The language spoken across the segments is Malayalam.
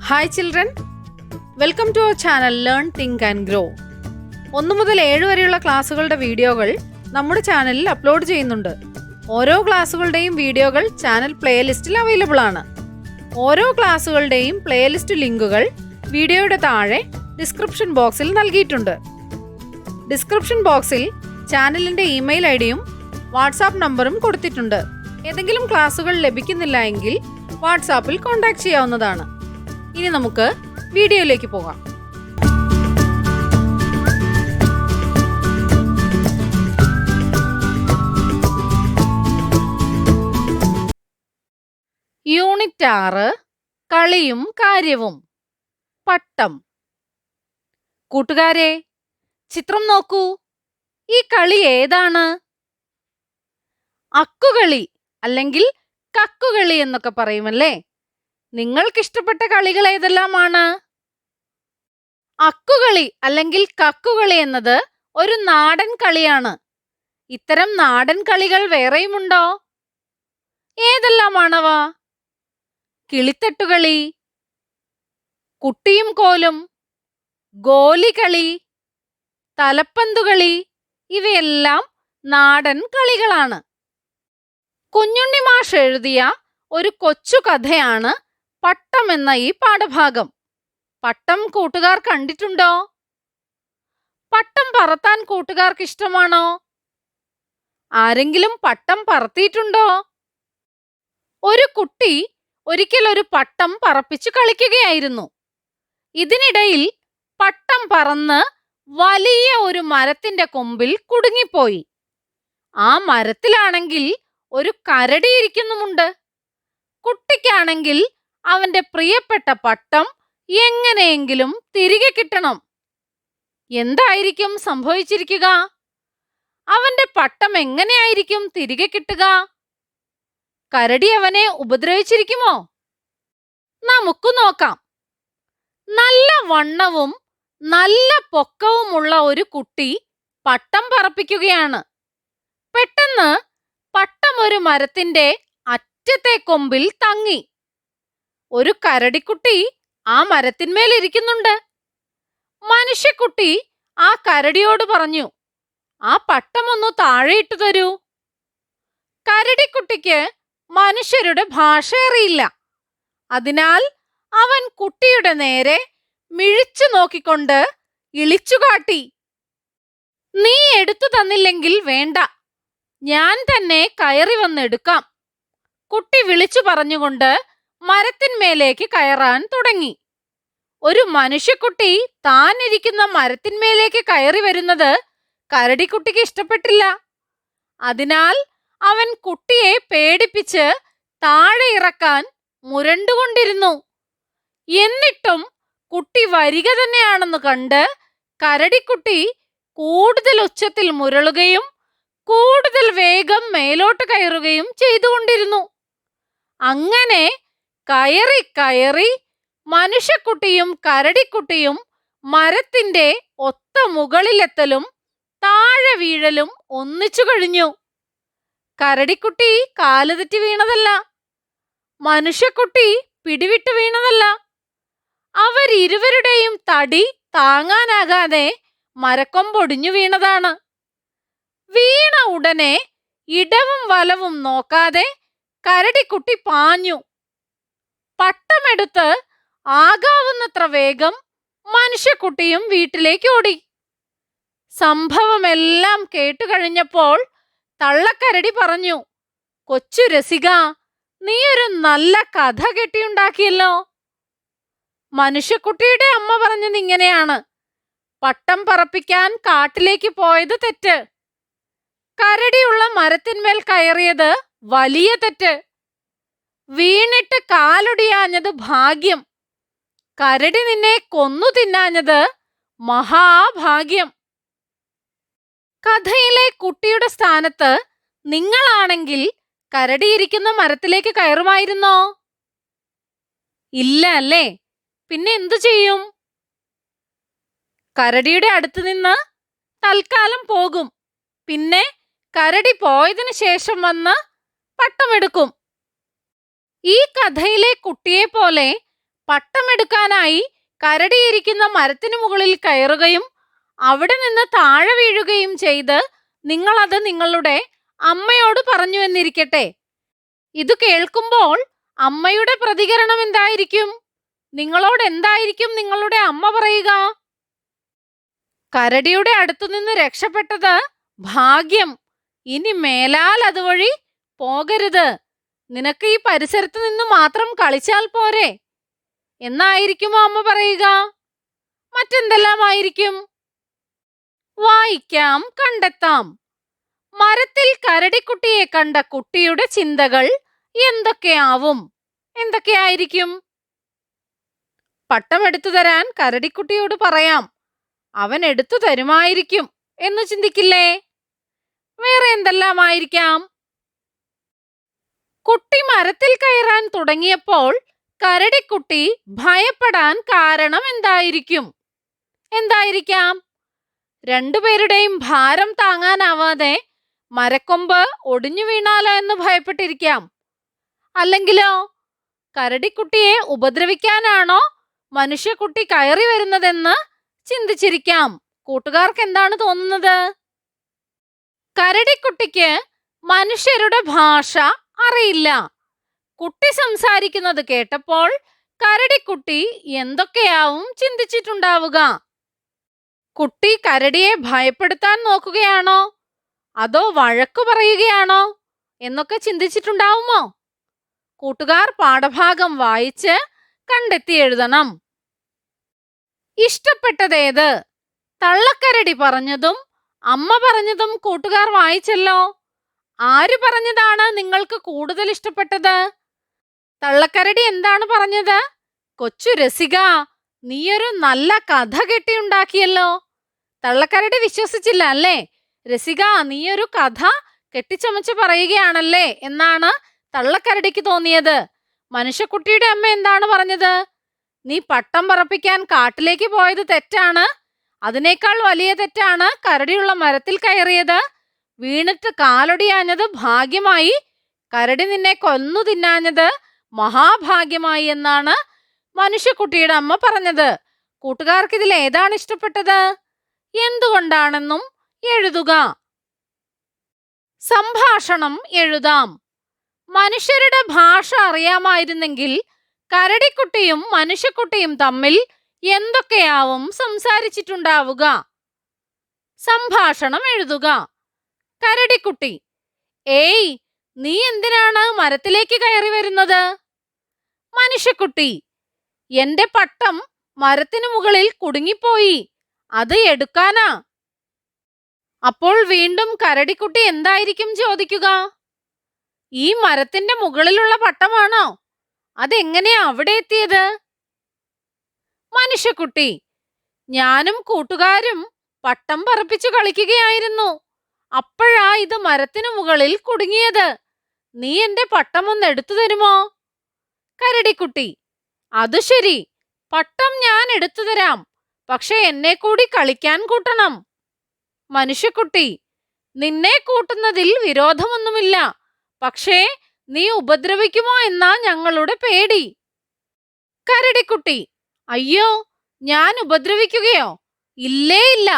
Hi children, welcome to our channel learn think and grow. 1 മുതൽ 7 വരെയുള്ള ക്ലാസ്സുകളുടെ വീഡിയോകൾ നമ്മുടെ ചാനലിൽ അപ്ലോഡ് ചെയ്യുന്നുണ്ട്. ഓരോ ക്ലാസ്സുകളുടെയും വീഡിയോകൾ ചാനൽ പ്ലേലിസ്റ്റിൽ അവൈലബിൾ ആണ്. ഓരോ ക്ലാസ്സുകളുടെയും പ്ലേലിസ്റ്റ് ലിങ്കുകൾ വീഡിയോയുടെ താഴെ ഡിസ്ക്രിപ്ഷൻ ബോക്സിൽ നൽകിയിട്ടുണ്ട്. ഡിസ്ക്രിപ്ഷൻ ബോക്സിൽ ചാനലിൻ്റെ ഇമെയിൽ ഐഡിയും വാട്സാപ്പ് നമ്പറും കൊടുത്തിട്ടുണ്ട്. ഏതെങ്കിലും ക്ലാസ്സുകൾ ലഭിക്കുന്നില്ല എങ്കിൽ വാട്സാപ്പിൽ കോൺടാക്ട് ചെയ്യാവുന്നതാണ്. ഇനി നമുക്ക് വീഡിയോയിലേക്ക് പോകാം. യൂണിറ്റ് 6 കളിയും കാര്യവും. പട്ടം. കൂട്ടുകാരെ, ചിത്രം നോക്കൂ. ഈ കളി ഏതാണ്? അക്കുകളി അല്ലെങ്കിൽ കക്കുകളി എന്നൊക്കെ പറയുമല്ലേ. നിങ്ങൾക്കിഷ്ടപ്പെട്ട കളികൾ ഏതെല്ലാമാണ്? അക്കുകളി അല്ലെങ്കിൽ കക്കുകളി എന്നത് ഒരു നാടൻ കളിയാണ്. ഇത്തരം നാടൻ കളികൾ വേറെയുമുണ്ടോ? ഏതെല്ലാമാണവ? കിളിത്തട്ടുകളി, കുട്ടിയും കോലും, ഗോലികളി, തലപ്പന്തുകളി, ഇവയെല്ലാം നാടൻ കളികളാണ്. കുഞ്ഞുണ്ണി മാഷ് എഴുതിയ ഒരു കൊച്ചു കഥയാണ് പട്ടം എന്ന ഈ പാഠഭാഗം. പട്ടം കൂട്ടുകാർ കണ്ടിട്ടുണ്ടോ? പട്ടം പറത്താൻ കൂട്ടുകാർക്ക് ഇഷ്ടമാണോ? ആരെങ്കിലും പട്ടം പറത്തിയിട്ടുണ്ടോ? ഒരു കുട്ടി ഒരിക്കൽ ഒരു പട്ടം പറപ്പിച്ചു കളിക്കുകയായിരുന്നു. ഇതിനിടയിൽ പട്ടം പറന്ന് വലിയ ഒരു മരത്തിന്റെ കൊമ്പിൽ കുടുങ്ങിപ്പോയി. ആ മരത്തിലാണെങ്കിൽ ഒരു കരടി ഇരിക്കുന്നുമുണ്ട്. കുട്ടിക്കാണെങ്കിൽ അവന്റെ പ്രിയപ്പെട്ട പട്ടം എങ്ങനെയെങ്കിലും തിരികെ കിട്ടണം. എന്തായിരിക്കും സംഭവിച്ചിരിക്കുക? അവന്റെ പട്ടം എങ്ങനെയായിരിക്കും തിരികെ കിട്ടുക? കരടി അവനെ ഉപദ്രവിച്ചിരിക്കുമോ? നമുക്ക് നോക്കാം. നല്ല വണ്ണവും നല്ല പൊക്കവുമുള്ള ഒരു കുട്ടി പട്ടം പറപ്പിക്കുകയാണ്. പെട്ടെന്ന് പട്ടം ഒരു മരത്തിന്റെ അറ്റത്തെ കൊമ്പിൽ തങ്ങി. ഒരു കരടിക്കുട്ടി ആ മരത്തിന്മേൽ ഇരിക്കുന്നുണ്ട്. മനുഷ്യക്കുട്ടി ആ കരടിയോട് പറഞ്ഞു, "ആ പട്ടം ഒന്ന് താഴെയിട്ടു തരൂ." കരടിക്കുട്ടിക്ക് മനുഷ്യരുടെ ഭാഷ അറിയില്ല. അതിനാൽ അവൻ കുട്ടിയുടെ നേരെ മിഴിച്ചു നോക്കിക്കൊണ്ട് ഇളിച്ചുകാട്ടി. "നീ എടുത്തു തന്നില്ലെങ്കിൽ വേണ്ട, ഞാൻ തന്നെ കയറി വന്നെടുക്കാം." കുട്ടി വിളിച്ചു പറഞ്ഞുകൊണ്ട് മരത്തിന്മേലേക്ക് കയറാൻ തുടങ്ങി. ഒരു മനുഷ്യക്കുട്ടി താൻ ഇരിക്കുന്ന മരത്തിന്മേലേക്ക് കയറി വരുന്നത് കരടിക്കുട്ടിക്ക് ഇഷ്ടപ്പെട്ടില്ല. അതിനാൽ അവൻ കുട്ടിയെ പേടിപ്പിച്ച് താഴെ ഇറക്കാൻ മുരണ്ടുകൊണ്ടിരുന്നു. എന്നിട്ടും കുട്ടി വരിക തന്നെയാണെന്ന് കണ്ട് കരടിക്കുട്ടി കൂടുതൽ ഉച്ചത്തിൽ മുരളുകയും കൂടുതൽ വേഗം മേലോട്ട് കയറുകയും ചെയ്തുകൊണ്ടിരുന്നു. അങ്ങനെ കയറി കയറി മനുഷ്യക്കുട്ടിയും കരടിക്കുട്ടിയും മരത്തിന്റെ ഒത്ത മുകളിലെത്തലും താഴെ വീഴലും ഒന്നിച്ചു കഴിഞ്ഞു. കരടിക്കുട്ടി കാലുതെറ്റി വീണതല്ല, മനുഷ്യക്കുട്ടി പിടിവിട്ട് വീണതല്ല. അവരിരുവരുടെയും തടി താങ്ങാനാകാതെ മരക്കൊമ്പൊടിഞ്ഞു വീണതാണ്. വീണ ഉടനെ ഇടവും വലവും നോക്കാതെ കരടിക്കുട്ടി പാഞ്ഞു. പട്ടമെടുത്ത് ആകാവുന്നത്ര വേഗം മനുഷ്യക്കുട്ടിയും വീട്ടിലേക്ക് ഓടി. സംഭവമെല്ലാം കേട്ടുകഴിഞ്ഞപ്പോൾ തള്ളക്കരടി പറഞ്ഞു, "കൊച്ചു രസിക, നീ ഒരു നല്ല കഥ കെട്ടിയുണ്ടാക്കിയല്ലോ." മനുഷ്യക്കുട്ടിയുടെ അമ്മ പറഞ്ഞത് ഇങ്ങനെയാണ്: പട്ടം പറപ്പിക്കാൻ കാട്ടിലേക്ക് പോയത് തെറ്റ്, കരടിയുള്ള മരത്തിന്മേൽ കയറിയത് വലിയ തെറ്റ്, വീണിട്ട് കാലൊടിയാഞ്ഞത് ഭാഗ്യം, കരടി നിന്നെ കൊന്നു തിന്നാഞ്ഞത് മഹാഭാഗ്യം. കഥയിലെ കുട്ടിയുടെ സ്ഥാനത്ത് നിങ്ങളാണെങ്കിൽ കരടിയിരിക്കുന്ന മരത്തിലേക്ക് കയറുമായിരുന്നോ? ഇല്ല അല്ലേ? പിന്നെ എന്തു ചെയ്യും? കരടിയുടെ അടുത്ത് നിന്ന് തൽക്കാലം പോകും. പിന്നെ കരടി പോയതിനു ശേഷം വന്ന് പട്ടമെടുക്കും. ഈ കഥയിലെ കുട്ടിയെ പോലെ പട്ടമെടുക്കാനായി കരടിയിരിക്കുന്ന മരത്തിനു മുകളിൽ കയറുകയും അവിടെ നിന്ന് താഴെ വീഴുകയും ചെയ്ത് നിങ്ങളത് നിങ്ങളുടെ അമ്മയോട് പറഞ്ഞു എന്നിരിക്കട്ടെ. ഇത് കേൾക്കുമ്പോൾ അമ്മയുടെ പ്രതികരണം എന്തായിരിക്കും? നിങ്ങളോട് എന്തായിരിക്കും നിങ്ങളുടെ അമ്മ പറയുക? കരടിയുടെ അടുത്തുനിന്ന് രക്ഷപ്പെട്ടത് ഭാഗ്യം. ഇനി മേലാൽ അതുവഴി പോകരുത്. നിനക്ക് ഈ പരിസരത്ത് നിന്ന് മാത്രം കളിച്ചാൽ പോരെ എന്നായിരിക്കുമോ അമ്മ പറയുക? മറ്റെന്തെല്ലാമായിരിക്കും? വായിക്കാം, കണ്ടെത്താം. മരത്തിൽ കരടിക്കുട്ടിയെ കണ്ട കുട്ടിയുടെ ചിന്തകൾ എന്തൊക്കെയാവും? എന്തൊക്കെയായിരിക്കും? പട്ടം എടുത്തു തരാൻ കരടിക്കുട്ടിയോട് പറയാം, അവൻ എടുത്തു തരുമായിരിക്കും എന്ന് ചിന്തിക്കില്ലേ? വേറെ എന്തെല്ലാമായിരിക്കാം? കുട്ടി മരത്തിൽ കയറാൻ തുടങ്ങിയപ്പോൾ കരടിക്കുട്ടി ഭയപ്പെടാൻ കാരണം എന്തായിരിക്കും? എന്തായിരിക്കാം? രണ്ടുപേരുടെയും ഭാരം താങ്ങാനാവാതെ മരക്കൊമ്പ് ഒടിഞ്ഞു വീണാലോ എന്ന് ഭയപ്പെട്ടിരിക്കാം. അല്ലെങ്കിലോ കരടിക്കുട്ടിയെ ഉപദ്രവിക്കാനാണോ മനുഷ്യക്കുട്ടി കയറി വരുന്നതെന്ന് ചിന്തിച്ചിരിക്കാം. കൂട്ടുകാർക്ക് എന്താണ് തോന്നുന്നത്? കരടിക്കുട്ടിക്ക് മനുഷ്യരുടെ ഭാഷ അറിയില്ല. കുട്ടി സംസാരിക്കുന്നത് കേട്ടപ്പോൾ കരടിക്കുട്ടി എന്തൊക്കെയാവും ചിന്തിച്ചിട്ടുണ്ടാവുക? കുട്ടി കരടിയെ ഭയപ്പെടുത്താൻ നോക്കുകയാണോ അതോ വഴക്കു പറയുകയാണോ എന്നൊക്കെ ചിന്തിച്ചിട്ടുണ്ടാവുമോ? കൂട്ടുകാർ പാഠഭാഗം വായിച്ച് കണ്ടെത്തി എഴുതണം. ഇഷ്ടപ്പെട്ടതേത്? തള്ളക്കരടി പറഞ്ഞതും അമ്മ പറഞ്ഞതും കൂട്ടുകാർ വായിച്ചല്ലോ. ആര് പറഞ്ഞതാണ് നിങ്ങൾക്ക് കൂടുതൽ ഇഷ്ടപ്പെട്ടത്? തള്ളക്കരടി എന്താണ് പറഞ്ഞത്? കൊച്ചു രസിക, നീയൊരു നല്ല കഥ കെട്ടിയുണ്ടാക്കിയല്ലോ. തള്ളക്കരടി വിശ്വസിച്ചില്ല അല്ലേ? രസിക, നീയൊരു കഥ കെട്ടിച്ചമച്ച് പറയുകയാണല്ലേ എന്നാണ് തള്ളക്കരടിക്ക് തോന്നിയത്. മനുഷ്യക്കുട്ടിയുടെ അമ്മ എന്താണ് പറഞ്ഞത്? നീ പട്ടം പറപ്പിക്കാൻ കാട്ടിലേക്ക് പോയത് തെറ്റാണ്. അതിനേക്കാൾ വലിയ തെറ്റാണ് കരടിയുള്ള മരത്തിൽ കയറിയത്. വീണിട്ട് കാലൊടിയാഞ്ഞത് ഭാഗ്യമായി, കരടി നിന്നെ കൊന്നു തിന്നാഞ്ഞത് മഹാഭാഗ്യമായി എന്നാണ് മനുഷ്യക്കുട്ടിയുടെ അമ്മ പറഞ്ഞത്. കൂട്ടുകാർക്ക് ഇതിൽ ഏതാണ് ഇഷ്ടപ്പെട്ടത്? എന്തുകൊണ്ടാണെന്നും എഴുതുക. സംഭാഷണം എഴുതാം. മനുഷ്യരുടെ ഭാഷ അറിയാമായിരുന്നെങ്കിൽ കരടിക്കുട്ടിയും മനുഷ്യക്കുട്ടിയും തമ്മിൽ എന്തൊക്കെയാവും സംസാരിച്ചിട്ടുണ്ടാവുക? സംഭാഷണം എഴുതുക. കരടിക്കുട്ടി: ഏയ്, നീ എന്തിനാണ് മരത്തിലേക്ക് കയറി വരുന്നത്? മനുഷ്യക്കുട്ടി: എന്റെ പട്ടം മരത്തിനു മുകളിൽ കുടുങ്ങിപ്പോയി, അത് എടുക്കാനാ. അപ്പോൾ വീണ്ടും കരടിക്കുട്ടി എന്തായിരിക്കും ചോദിക്കുക? ഈ മരത്തിന്റെ മുകളിലുള്ള പട്ടമാണോ? അതെങ്ങനെയാ അവിടെ എത്തിയത്? മനുഷ്യക്കുട്ടി: ഞാനും കൂട്ടുകാരും പട്ടം പറപ്പിച്ചു കളിക്കുകയായിരുന്നു. അപ്പോഴാ ഇത് മരത്തിനു മുകളിൽ കുടുങ്ങിയത്. നീ എന്റെ പട്ടം ഒന്ന് എടുത്തു തരുമോ? കരടിക്കുട്ടി: അത് ശരി, പട്ടം ഞാൻ എടുത്തു തരാം. പക്ഷെ എന്നെ കൂടി കളിക്കാൻ കൂട്ടണം. മനുഷ്യക്കുട്ടി: നിന്നെ കൂട്ടുന്നതിൽ വിരോധമൊന്നുമില്ല. പക്ഷേ നീ ഉപദ്രവിക്കുമോ എന്നാ ഞങ്ങളുടെ പേടി. കരടിക്കുട്ടി: അയ്യോ, ഞാൻ ഉപദ്രവിക്കുകയോ? ഇല്ലേ ഇല്ല,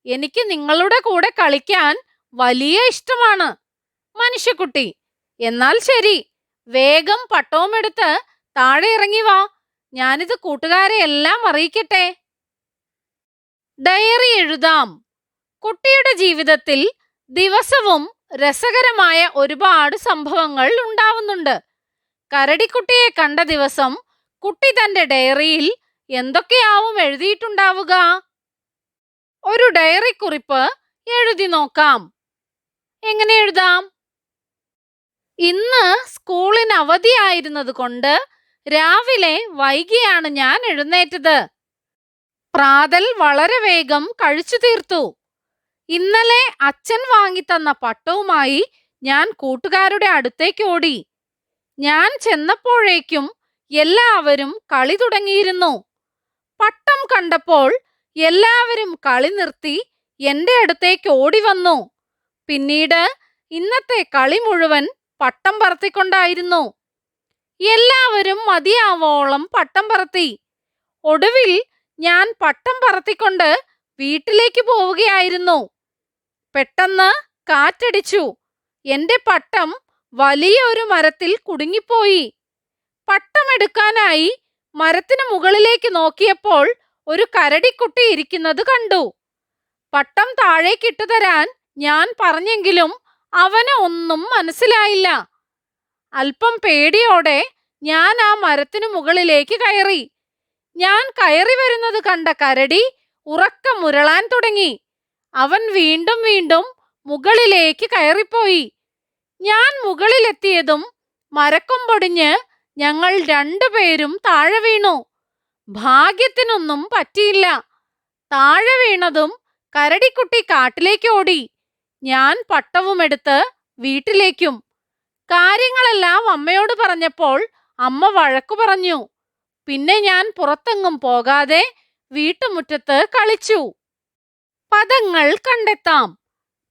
എനിക്ക് നിങ്ങളുടെ കൂടെ കളിക്കാൻ വലിയ ഇഷ്ടമാണ്. മനുഷ്യക്കുട്ടി: എന്നാൽ ശരി, വേഗം പട്ടവുമെടുത്ത് താഴെ ഇറങ്ങി വാ. ഞാനിത് കൂട്ടുകാരെ എല്ലാം അറിയിക്കട്ടെ. ഡയറി എഴുതാം. കുട്ടിയുടെ ജീവിതത്തിൽ ദിവസവും രസകരമായ ഒരുപാട് സംഭവങ്ങൾ ഉണ്ടാവുന്നുണ്ട്. കരടിക്കുട്ടിയെ കണ്ട ദിവസം കുട്ടി തന്റെ ഡയറിയിൽ എന്തൊക്കെയാവും എഴുതിയിട്ടുണ്ടാവുക? ഒരു ഡയറി കുറിപ്പ് എഴുതി നോക്കാം. എങ്ങനെ എഴുതാം? ഇന്ന് സ്കൂളിന് അവധിയായിരുന്നത് കൊണ്ട് രാവിലെ വൈകിയാണ് ഞാൻ എഴുന്നേറ്റത്. പ്രാതൽ വളരെ വേഗം കഴിച്ചു തീർത്തു. ഇന്നലെ അച്ഛൻ വാങ്ങിത്തന്ന പട്ടവുമായി ഞാൻ കൂട്ടുകാരുടെ അടുത്തേക്ക് ഓടി. ഞാൻ ചെന്നപ്പോഴേക്കും എല്ലാവരും കളി തുടങ്ങിയിരുന്നു. പട്ടം കണ്ടപ്പോൾ എല്ലാവരും കളി നിർത്തി എന്റെ അടുത്തേക്ക് ഓടി വന്നു. പിന്നീട് ഇന്നത്തെ കളി മുഴുവൻ പട്ടം പറത്തിക്കൊണ്ടായിരുന്നു. എല്ലാവരും മതിയാവോളം പട്ടം പറത്തി. ഒടുവിൽ ഞാൻ പട്ടം പറത്തിക്കൊണ്ട് വീട്ടിലേക്ക് പോവുകയായിരുന്നു. പെട്ടെന്ന് കാറ്റടിച്ചു. എന്റെ പട്ടം വലിയ ഒരു മരത്തിൽ കുടുങ്ങിപ്പോയി. പട്ടമെടുക്കാനായി മരത്തിന് മുകളിലേക്ക് നോക്കിയപ്പോൾ ഒരു കരടിക്കുട്ടി ഇരിക്കുന്നത് കണ്ടു. പട്ടം താഴേക്കിട്ടു തരാൻ ഞാൻ പറഞ്ഞെങ്കിലും അവന് ഒന്നും മനസ്സിലായില്ല. അല്പം പേടിയോടെ ഞാൻ ആ മരത്തിനു മുകളിലേക്ക് കയറി. ഞാൻ കയറി വരുന്നത് കണ്ട കരടി ഉറക്കം മുരളാൻ തുടങ്ങി. അവൻ വീണ്ടും വീണ്ടും മുകളിലേക്ക് കയറിപ്പോയി. ഞാൻ മുകളിലെത്തിയതും മരക്കൊമ്പൊടിഞ്ഞ് ഞങ്ങൾ രണ്ടുപേരും താഴെ വീണു. ഭാഗ്യത്തിനൊന്നും പറ്റിയില്ല. താഴെ വീണതും കരടിക്കുട്ടി കാട്ടിലേക്ക് ഓടി. ഞാൻ പട്ടവുമെടുത്ത് വീട്ടിലേക്കും. കാര്യങ്ങളെല്ലാം അമ്മയോട് പറഞ്ഞപ്പോൾ അമ്മ വഴക്കു പറഞ്ഞു. പിന്നെ ഞാൻ പുറത്തെങ്ങും പോകാതെ വീട്ടുമുറ്റത്ത് കളിച്ചു. പദങ്ങൾ കണ്ടെത്താം.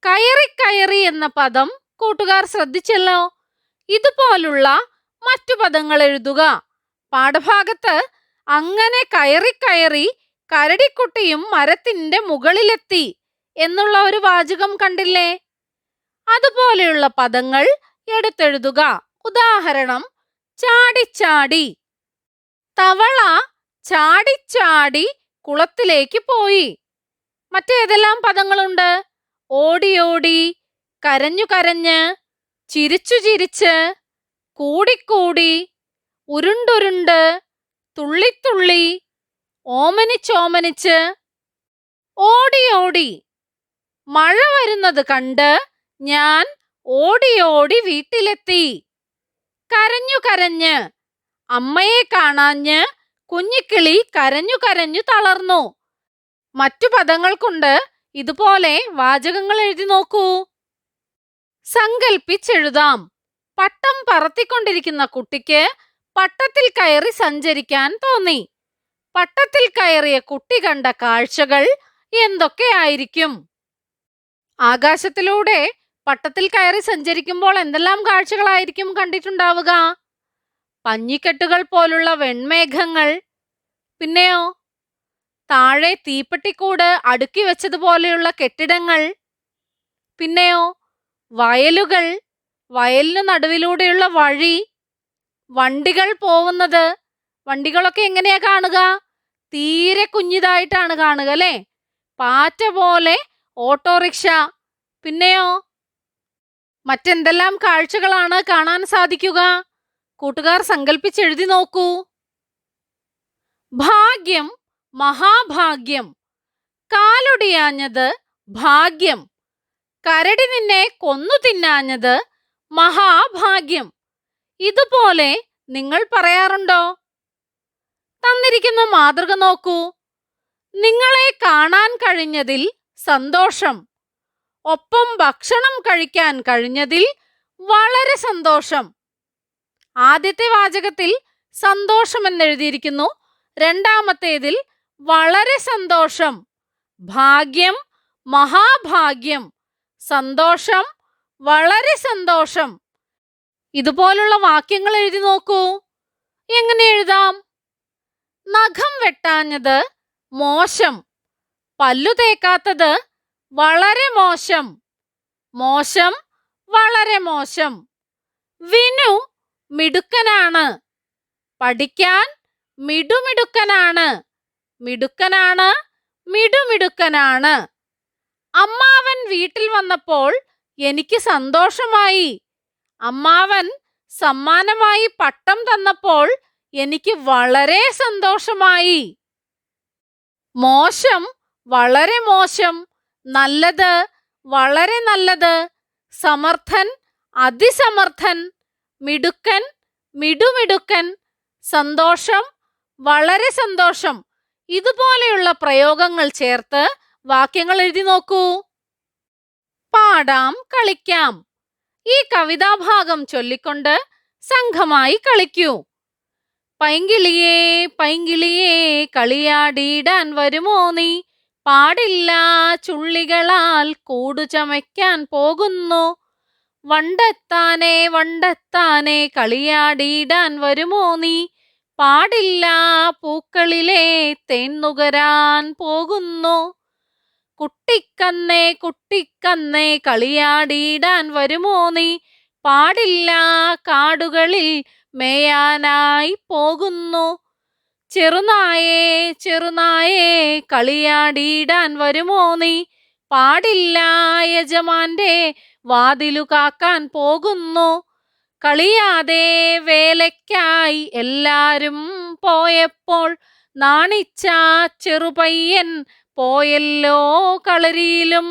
കയറി കയറി എന്ന പദം കൂട്ടുകാർ ശ്രദ്ധിച്ചല്ലോ. ഇതുപോലുള്ള മറ്റു പദങ്ങൾ എഴുതുക. പാഠഭാഗത്ത് അങ്ങനെ കയറി കയറി കരടിക്കുട്ടിയും മരത്തിന്റെ മുകളിലെത്തി എന്നുള്ള ഒരു വാചകം കണ്ടില്ലേ? അതുപോലെയുള്ള പദങ്ങൾ എടുത്തെഴുതുക. ഉദാഹരണം: ചാടിച്ചാടി. തവള ചാടിച്ചാടി കുളത്തിലേക്ക് പോയി. മറ്റേതെല്ലാം പദങ്ങളുണ്ട്? ഓടിയോടി, കരഞ്ഞു കരഞ്ഞ്, ചിരിച്ചു ചിരിച്ച്, കൂടിക്കൂടി, ഉരുണ്ടുരുണ്ട്, തുള്ളിത്തുള്ളി, ഓമനിച്ചോമനിച്ച്. ഓടിയോടി. മഴ വരുന്നത് കണ്ട് ഞാൻ ഓടിയോടി വീട്ടിലെത്തി. കരഞ്ഞു കരഞ്ഞ്. അമ്മയെ കാണാഞ്ഞ് കുഞ്ഞിക്കിളി കരഞ്ഞു കരഞ്ഞു തളർന്നു. മറ്റു പദങ്ങൾ കൊണ്ട് ഇതുപോലെ വാചകങ്ങൾ എഴുതി നോക്കൂ. സങ്കൽപ്പിച്ചെഴുതാം. പട്ടം പറത്തിക്കൊണ്ടിരിക്കുന്ന കുട്ടിക്ക് പട്ടത്തിൽ കയറി സഞ്ചരിക്കാൻ തോന്നി. പട്ടത്തിൽ കയറിയ കുട്ടി കണ്ട കാഴ്ചകൾ എന്തൊക്കെയായിരിക്കും? ആകാശത്തിലൂടെ പട്ടത്തിൽ കയറി സഞ്ചരിക്കുമ്പോൾ എന്തെല്ലാം കാഴ്ചകളായിരിക്കും കണ്ടിട്ടുണ്ടാവുക? പഞ്ഞിക്കെട്ടുകൾ പോലുള്ള വെൺമേഘങ്ങൾ. പിന്നെയോ താഴെ തീപ്പെട്ടിക്കൂട് അടുക്കി വെച്ചതുപോലെയുള്ള കെട്ടിടങ്ങൾ. പിന്നെയോ വയലുകൾ, വയലിനു നടുവിലൂടെയുള്ള വഴി, വണ്ടികൾ പോകുന്നത്. വണ്ടികളൊക്കെ എങ്ങനെയാ കാണുക? തീരെ കുഞ്ഞിതായിട്ടാണ് കാണുക അല്ലേ? പാറ്റ പോലെ ഓട്ടോറിക്ഷ. പിന്നെയോ മറ്റെന്തെല്ലാം കാഴ്ചകളാണ് കാണാൻ സാധിക്കുക? കൂട്ടുകാർ സങ്കല്പിച്ചെഴുതി നോക്കൂ. ഭാഗ്യം, മഹാഭാഗ്യം. കാലൊടിയാഞ്ഞത് ഭാഗ്യം. കരടി നിന്നെ കൊന്നു തിന്നാഞ്ഞത് മഹാഭാഗ്യം. ഇതുപോലെ നിങ്ങൾ പറയാറുണ്ടോ? തന്നിരിക്കുന്ന മാതൃക നോക്കൂ. നിങ്ങളെ കാണാൻ കഴിഞ്ഞതിൽ സന്തോഷം. ഒപ്പം ഭക്ഷണം കഴിക്കാൻ കഴിഞ്ഞതിൽ വളരെ സന്തോഷം. ആദ്യത്തെ വാചകത്തിൽ സന്തോഷം എന്നെഴുതിയിരിക്കുന്നു. രണ്ടാമത്തേതിൽ വളരെ സന്തോഷം. ഭാഗ്യം, മഹാഭാഗ്യം. സന്തോഷം, വളരെ സന്തോഷം. ഇതുപോലുള്ള വാക്യങ്ങൾ എഴുതി നോക്കൂ. എങ്ങനെ എഴുതാം? നഖം വെട്ടാഞ്ഞത് മോശം. പല്ലു തേക്കാത്തത് വളരെ മോശം. മോശം, വളരെ മോശം. വിനു മിടുക്കനാണ്. പഠിക്കാൻ മിടുമിടുക്കനാണ്. മിടുക്കനാണ്, മിടുമിടുക്കനാണ്. അമ്മാവൻ വീട്ടിൽ വന്നപ്പോൾ എനിക്ക് സന്തോഷമായി. അമ്മാവൻ സമ്മാനമായി പട്ടം തന്നപ്പോൾ എനിക്ക് വളരെ സന്തോഷമായി. മോശം, വളരെ മോശം. നല്ലത്, വളരെ നല്ലത്. സമർത്ഥൻ, അതിസമർത്ഥൻ. മിടുക്കൻ, മിടുമിടുക്കൻ. സന്തോഷം, വളരെ സന്തോഷം. ഇതുപോലെയുള്ള പ്രയോഗങ്ങൾ ചേർത്ത് വാക്യങ്ങൾ എഴുതി നോക്കൂ. പാടാം, കളിക്കാം. ഈ കവിതാഭാഗം ചൊല്ലിക്കൊണ്ട് സംഘമായി കളിക്കൂ. പൈങ്കിളിയേ പൈങ്കിളിയേ കളിയാടിയിടാൻ വരുമോ നീ? പാടില്ല ചുള്ളികളാൽ കൂടു ചമയ്ക്കാൻ പോകുന്നു. വണ്ടെത്താനേ വണ്ടെത്താനേ കളിയാടിയിടാൻ വരുമോ നീ? പാടില്ല പൂക്കളിലെ തേൻ നുകരാൻ പോകുന്നു. കുട്ടിക്കന്നേ കുട്ടിക്കന്നേ കളിയാടിയിടാൻ വരുമോ നീ? പാടില്ല കാടുകളിൽ മേയാനായി പോകുന്നു. ചെറുനായേ ചെറുനായേ കളിയാടിയിടാൻ വരുമോ നീ? പാടില്ല യജമാന്റെ വാതിലു കാക്കാൻ പോകുന്നു. കളിയാതെ വേലയ്ക്കായി എല്ലാരും പോയപ്പോൾ നാണിച്ച ചെറുപയ്യൻ പോയല്ലോ കളരിയിലും.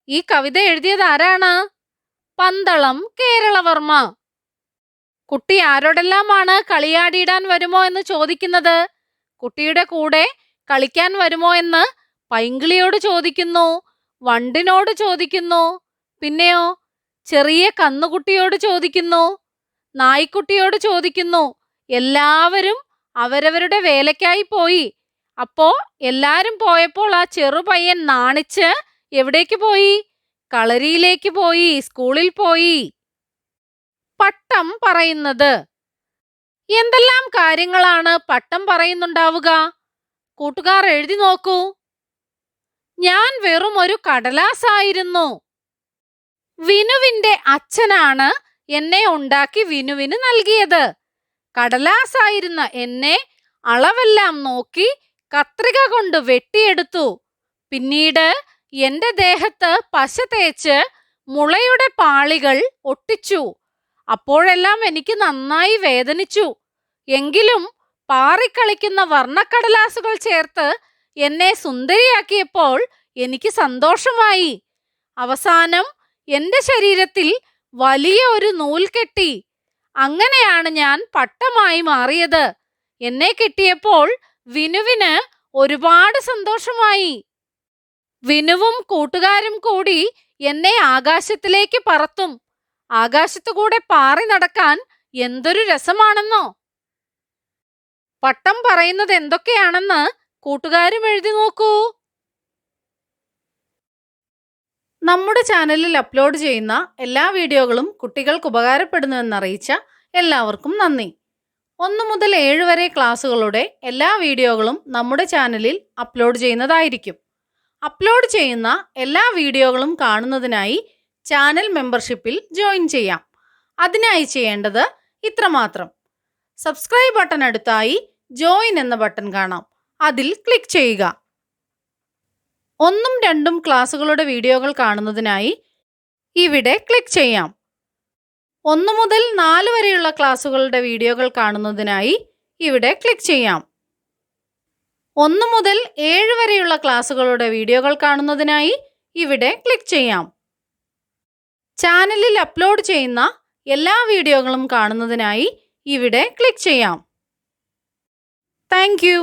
ഈ കവിത എഴുതിയത് ആരാണ്? പന്തളം കേരളവർമ്മ. കുട്ടി ആരോടെല്ലാമാണ് കളിയാടിയിടാൻ വരുമോ എന്ന് ചോദിക്കുന്നത്? കുട്ടിയുടെ കൂടെ കളിക്കാൻ വരുമോ എന്ന് പൈങ്കിളിയോട് ചോദിക്കുന്നു, വണ്ടിനോട് ചോദിക്കുന്നു, പിന്നെയോ ചെറിയ കന്നുകുട്ടിയോട് ചോദിക്കുന്നു, നായ്ക്കുട്ടിയോട് ചോദിക്കുന്നു. എല്ലാവരും അവരവരുടെ വേലയ്ക്കായി പോയി. അപ്പോ എല്ലാരും പോയപ്പോൾ ആ ചെറുപയ്യൻ നാണിച്ച് എവിടേക്ക് പോയി? കളരിയിലേക്ക് പോയി, സ്കൂളിൽ പോയി. പട്ടം പറയുന്നത്. എന്തെല്ലാം കാര്യങ്ങളാണ് പട്ടം പറയുന്നുണ്ടാവുക? കൂട്ടുകാർ എഴുതി നോക്കൂ. ഞാൻ വെറും ഒരു കടലാസായിരുന്നു. വിനുവിന്റെ അച്ഛനാണ് എന്നെ ഉണ്ടാക്കി വിനുവിന് നൽകിയത്. കടലാസായിരുന്ന എന്നെ അളവെല്ലാം നോക്കി കത്രിക കൊണ്ട് വെട്ടിയെടുത്തു. പിന്നീട് എന്റെ ദേഹത്ത് പശ തേച്ച് മുളയുടെ പാളികൾ ഒട്ടിച്ചു. അപ്പോഴെല്ലാം എനിക്ക് നന്നായി വേദനിച്ചു. എങ്കിലും പാറിക്കളിക്കുന്ന വർണ്ണക്കടലാസുകൾ ചേർത്ത് എന്നെ സുന്ദരിയാക്കിയപ്പോൾ എനിക്ക് സന്തോഷമായി. അവസാനം എന്റെ ശരീരത്തിൽ വലിയ ഒരു നൂൽ കെട്ടി. അങ്ങനെയാണ് ഞാൻ പട്ടമായി മാറിയത്. എന്നെ കിട്ടിയപ്പോൾ വിനുവിന് ഒരുപാട് സന്തോഷമായി. വിനുവും കൂട്ടുകാരും കൂടി എന്നെ ആകാശത്തിലേക്ക് പറത്തും. ആകാശത്തുകൂടെ പാറി നടക്കാൻ എന്തൊരു രസമാണെന്നോ. പട്ടം പറയുന്നത് എന്തൊക്കെയാണെന്ന് കൂട്ടുകാരും എഴുതി നോക്കൂ. നമ്മുടെ ചാനലിൽ അപ്ലോഡ് ചെയ്യുന്ന എല്ലാ വീഡിയോകളും കുട്ടികൾക്ക് ഉപകാരപ്പെടുന്നുവെന്നറിയിച്ച എല്ലാവർക്കും നന്ദി. 1 മുതൽ 7 വരെ ക്ലാസ്സുകളുടെ എല്ലാ വീഡിയോകളും നമ്മുടെ ചാനലിൽ അപ്ലോഡ് ചെയ്യുന്നതായിരിക്കും. അപ്ലോഡ് ചെയ്യുന്ന എല്ലാ വീഡിയോകളും കാണുന്നതിനായി ചാനൽ മെമ്പർഷിപ്പിൽ ജോയിൻ ചെയ്യാം. അതിനായി ചെയ്യേണ്ടത് ഇത്രമാത്രം. സബ്സ്ക്രൈബ് ബട്ടൺ അടുത്തായി ജോയിൻ എന്ന ബട്ടൺ കാണാം. അതിൽ ക്ലിക്ക് ചെയ്യുക. 1ഉം 2ഉം ക്ലാസ്സുകളുടെ വീഡിയോകൾ കാണുന്നതിനായി ഇവിടെ ക്ലിക്ക് ചെയ്യാം. 1 മുതൽ 4 വരെയുള്ള ക്ലാസ്സുകളുടെ വീഡിയോകൾ കാണുന്നതിനായി ഇവിടെ ക്ലിക്ക് ചെയ്യാം. 1 മുതൽ 7 വരെയുള്ള ക്ലാസ്സുകളുടെ വീഡിയോകൾ കാണുന്നതിനായി ഇവിടെ ക്ലിക്ക് ചെയ്യാം. ചാനലിൽ അപ്ലോഡ് ചെയ്യുന്ന എല്ലാ വീഡിയോകളും കാണുന്നതിനായി ഇവിടെ ക്ലിക്ക് ചെയ്യാം. Thank you.